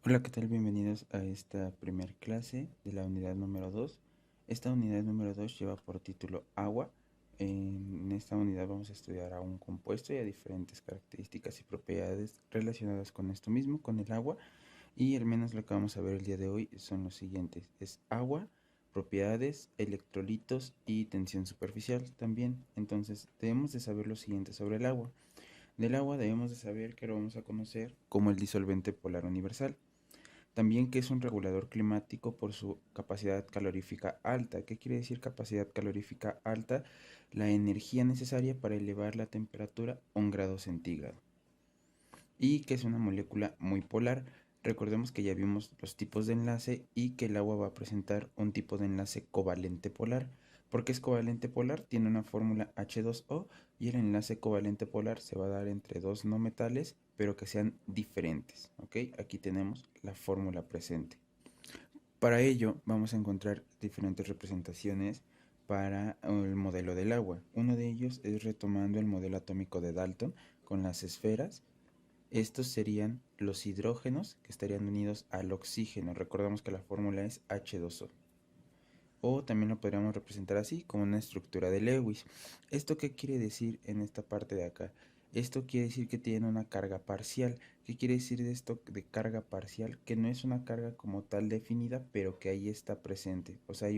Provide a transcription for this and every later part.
Hola, ¿qué tal? Bienvenidos a esta primer clase de la unidad número 2. Esta unidad número 2 lleva por título Agua. En esta unidad vamos a estudiar a un compuesto y a diferentes características y propiedades relacionadas con esto mismo, con el agua. Y al menos lo que vamos a ver el día de hoy son los siguientes. Es agua, propiedades, electrolitos y tensión superficial también. Entonces debemos de saber lo siguiente sobre el agua. Del agua debemos de saber que lo vamos a conocer como el disolvente polar universal. También que es un regulador climático por su capacidad calorífica alta. ¿Qué quiere decir capacidad calorífica alta? La energía necesaria para elevar la temperatura a 1 grado centígrado. Y que es una molécula muy polar. Recordemos que ya vimos los tipos de enlace y que el agua va a presentar un tipo de enlace covalente polar. ¿Por qué es covalente polar? Tiene una fórmula H2O y el enlace covalente polar se va a dar entre dos no metales, pero que sean diferentes. ¿Ok? Aquí tenemos la fórmula presente. Para ello vamos a encontrar diferentes representaciones para el modelo del agua. Uno de ellos es retomando el modelo atómico de Dalton con las esferas. Estos serían los hidrógenos que estarían unidos al oxígeno. Recordamos que la fórmula es H2O. O también lo podríamos representar así, como una estructura de Lewis. ¿Esto qué quiere decir en esta parte de acá? Esto quiere decir que tiene una carga parcial. ¿Qué quiere decir de esto de carga parcial? Que no es una carga como tal definida, pero que ahí está presente. O sea,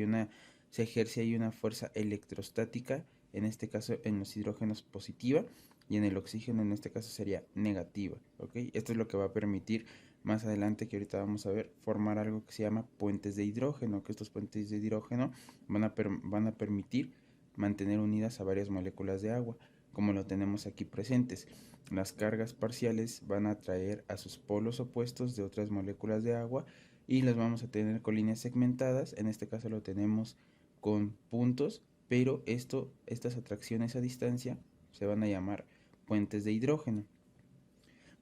se ejerce ahí una fuerza electrostática, en este caso en los hidrógenos positiva, y en el oxígeno en este caso sería negativa. ¿Ok? Esto es lo que va a permitir más adelante, que ahorita vamos a ver, formar algo que se llama puentes de hidrógeno, que estos puentes de hidrógeno van a permitir mantener unidas a varias moléculas de agua, como lo tenemos aquí presentes. Las cargas parciales van a atraer a sus polos opuestos de otras moléculas de agua y las vamos a tener con líneas segmentadas. En este caso lo tenemos con puntos, pero estas atracciones a distancia se van a llamar puentes de hidrógeno.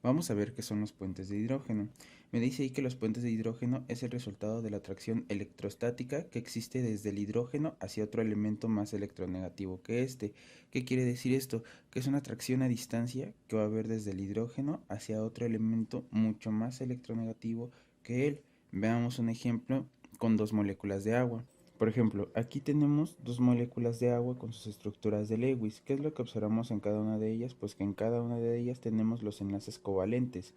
Vamos a ver qué son los puentes de hidrógeno. Me dice ahí que los puentes de hidrógeno es el resultado de la atracción electrostática que existe desde el hidrógeno hacia otro elemento más electronegativo que este. ¿Qué quiere decir esto? Que es una atracción a distancia que va a haber desde el hidrógeno hacia otro elemento mucho más electronegativo que él. Veamos un ejemplo con dos moléculas de agua. Por ejemplo, aquí tenemos dos moléculas de agua con sus estructuras de Lewis. ¿Qué es lo que observamos en cada una de ellas? Pues que en cada una de ellas tenemos los enlaces covalentes,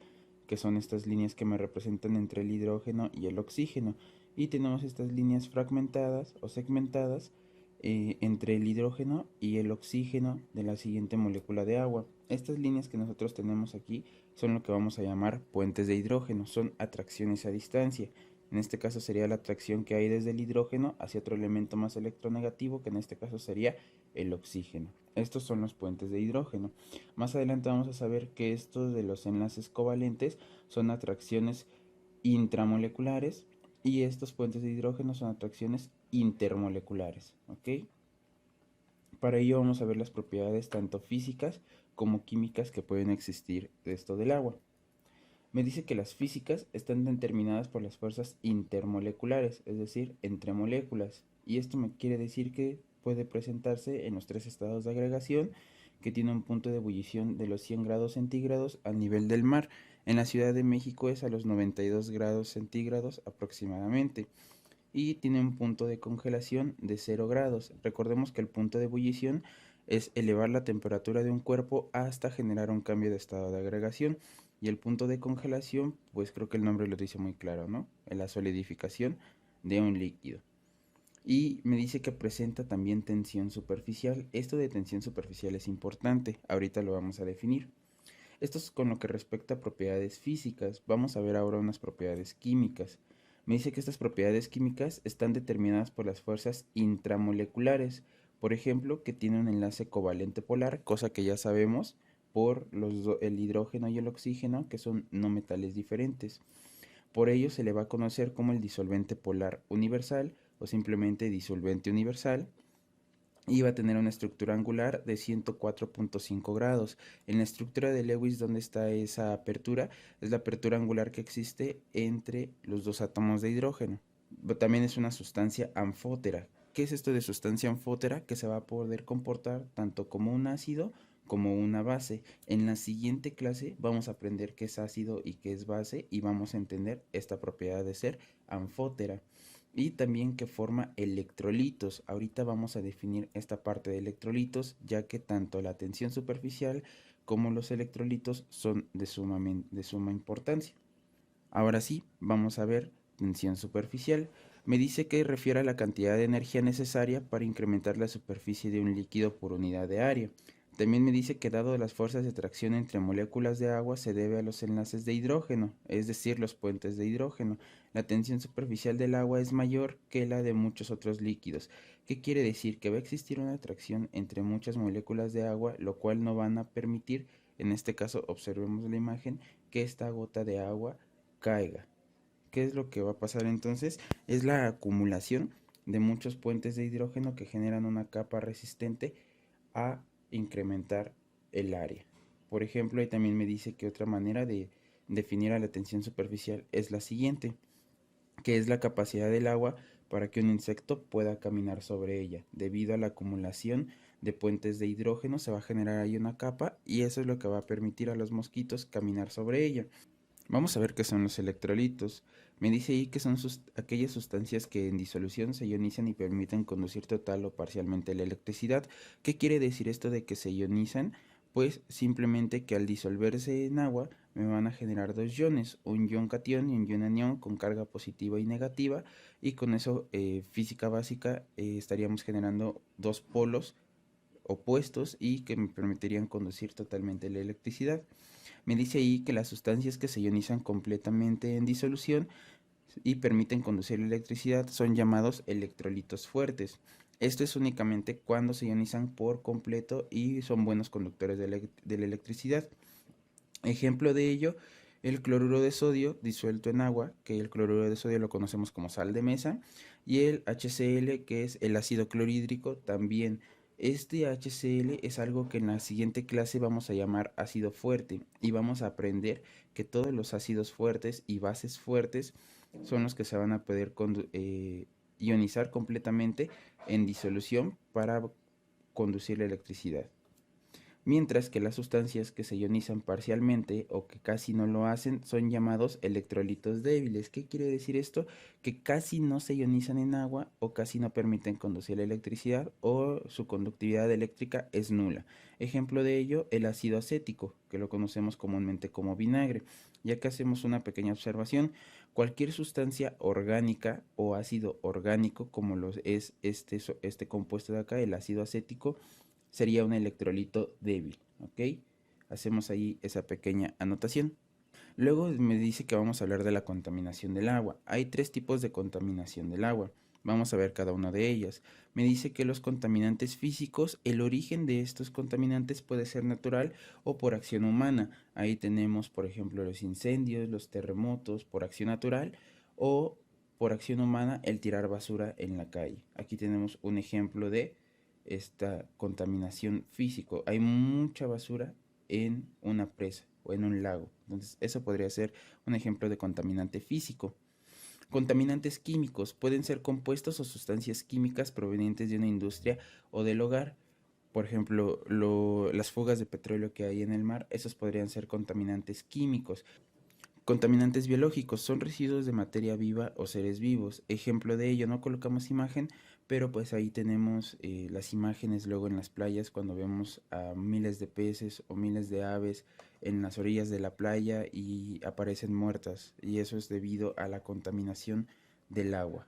que son estas líneas que me representan entre el hidrógeno y el oxígeno. Y tenemos estas líneas fragmentadas o segmentadas entre el hidrógeno y el oxígeno de la siguiente molécula de agua. Estas líneas que nosotros tenemos aquí son lo que vamos a llamar puentes de hidrógeno, son atracciones a distancia. En este caso sería la atracción que hay desde el hidrógeno hacia otro elemento más electronegativo, que en este caso sería el oxígeno. Estos son los puentes de hidrógeno. Más adelante vamos a saber que estos de los enlaces covalentes son atracciones intramoleculares y estos puentes de hidrógeno son atracciones intermoleculares. ¿Ok? Para ello vamos a ver las propiedades tanto físicas como químicas que pueden existir de esto del agua. Me dice que las físicas están determinadas por las fuerzas intermoleculares, es decir, entre moléculas. Y esto me quiere decir que puede presentarse en los tres estados de agregación, que tiene un punto de ebullición de los 100 grados centígrados al nivel del mar. En la Ciudad de México es a los 92 grados centígrados aproximadamente. Y tiene un punto de congelación de 0 grados. Recordemos que el punto de ebullición es elevar la temperatura de un cuerpo hasta generar un cambio de estado de agregación. Y el punto de congelación, pues creo que el nombre lo dice muy claro, ¿no? La solidificación de un líquido. Y me dice que presenta también tensión superficial. Esto de tensión superficial es importante, ahorita lo vamos a definir. Esto es con lo que respecta a propiedades físicas. Vamos a ver ahora unas propiedades químicas. Me dice que estas propiedades químicas están determinadas por las fuerzas intramoleculares. Por ejemplo, que tiene un enlace covalente polar, cosa que ya sabemos por el hidrógeno y el oxígeno, que son no metales diferentes. Por ello se le va a conocer como el disolvente polar universal o simplemente disolvente universal y va a tener una estructura angular de 104.5 grados. En la estructura de Lewis, ¿dónde está esa apertura? Es la apertura angular que existe entre los dos átomos de hidrógeno. También es una sustancia anfótera. ¿Qué es esto de sustancia anfótera? Que se va a poder comportar tanto como un ácido como una base. En la siguiente clase vamos a aprender qué es ácido y qué es base y vamos a entender esta propiedad de ser anfótera y también que forma electrolitos. Ahorita vamos a definir esta parte de electrolitos, ya que tanto la tensión superficial como los electrolitos son de suma importancia. Ahora sí, vamos a ver tensión superficial. Me dice que refiere a la cantidad de energía necesaria para incrementar la superficie de un líquido por unidad de área. También me dice que dado las fuerzas de atracción entre moléculas de agua se debe a los enlaces de hidrógeno, es decir, los puentes de hidrógeno. La tensión superficial del agua es mayor que la de muchos otros líquidos. ¿Qué quiere decir? Que va a existir una atracción entre muchas moléculas de agua, lo cual no van a permitir, en este caso observemos la imagen, que esta gota de agua caiga. ¿Qué es lo que va a pasar entonces? Es la acumulación de muchos puentes de hidrógeno que generan una capa resistente a incrementar el área. Por ejemplo, ahí también me dice que otra manera de definir a la tensión superficial es la siguiente, que es la capacidad del agua para que un insecto pueda caminar sobre ella. Debido a la acumulación de puentes de hidrógeno se va a generar ahí una capa y eso es lo que va a permitir a los mosquitos caminar sobre ella. Vamos a ver qué son los electrolitos. Me dice ahí que son aquellas sustancias que en disolución se ionizan y permiten conducir total o parcialmente la electricidad. ¿Qué quiere decir esto de que se ionizan? Pues simplemente que al disolverse en agua me van a generar dos iones, un ion catión y un ion anión con carga positiva y negativa, y con eso física básica estaríamos generando dos polos opuestos y que me permitirían conducir totalmente la electricidad. Me dice ahí que las sustancias que se ionizan completamente en disolución y permiten conducir la electricidad son llamados electrolitos fuertes. Esto es únicamente cuando se ionizan por completo y son buenos conductores de la electricidad. Ejemplo de ello, el cloruro de sodio disuelto en agua, que el cloruro de sodio lo conocemos como sal de mesa, y el HCl, que es el ácido clorhídrico también. Este HCl es algo que en la siguiente clase vamos a llamar ácido fuerte y vamos a aprender que todos los ácidos fuertes y bases fuertes son los que se van a poder ionizar completamente en disolución para conducir la electricidad. Mientras que las sustancias que se ionizan parcialmente o que casi no lo hacen son llamados electrolitos débiles. ¿Qué quiere decir esto? Que casi no se ionizan en agua o casi no permiten conducir la electricidad o su conductividad eléctrica es nula. Ejemplo de ello, el ácido acético, que lo conocemos comúnmente como vinagre. Ya que hacemos una pequeña observación, cualquier sustancia orgánica o ácido orgánico, como lo es este compuesto de acá, el ácido acético, sería un electrolito débil, ¿ok? Hacemos ahí esa pequeña anotación. Luego me dice que vamos a hablar de la contaminación del agua. Hay tres tipos de contaminación del agua. Vamos a ver cada una de ellas. Me dice que los contaminantes físicos, el origen de estos contaminantes puede ser natural o por acción humana. Ahí tenemos, por ejemplo, los incendios, los terremotos por acción natural o por acción humana el tirar basura en la calle. Aquí tenemos un ejemplo de esta contaminación físico. Hay mucha basura en una presa o en un lago. Entonces, eso podría ser un ejemplo de contaminante físico. Contaminantes químicos pueden ser compuestos o sustancias químicas provenientes de una industria o del hogar. Por ejemplo, las fugas de petróleo que hay en el mar, esos podrían ser contaminantes químicos. Contaminantes biológicos son residuos de materia viva o seres vivos. Ejemplo de ello, no colocamos imagen, pero pues ahí tenemos las imágenes luego en las playas cuando vemos a miles de peces o miles de aves en las orillas de la playa y aparecen muertas. Y eso es debido a la contaminación del agua.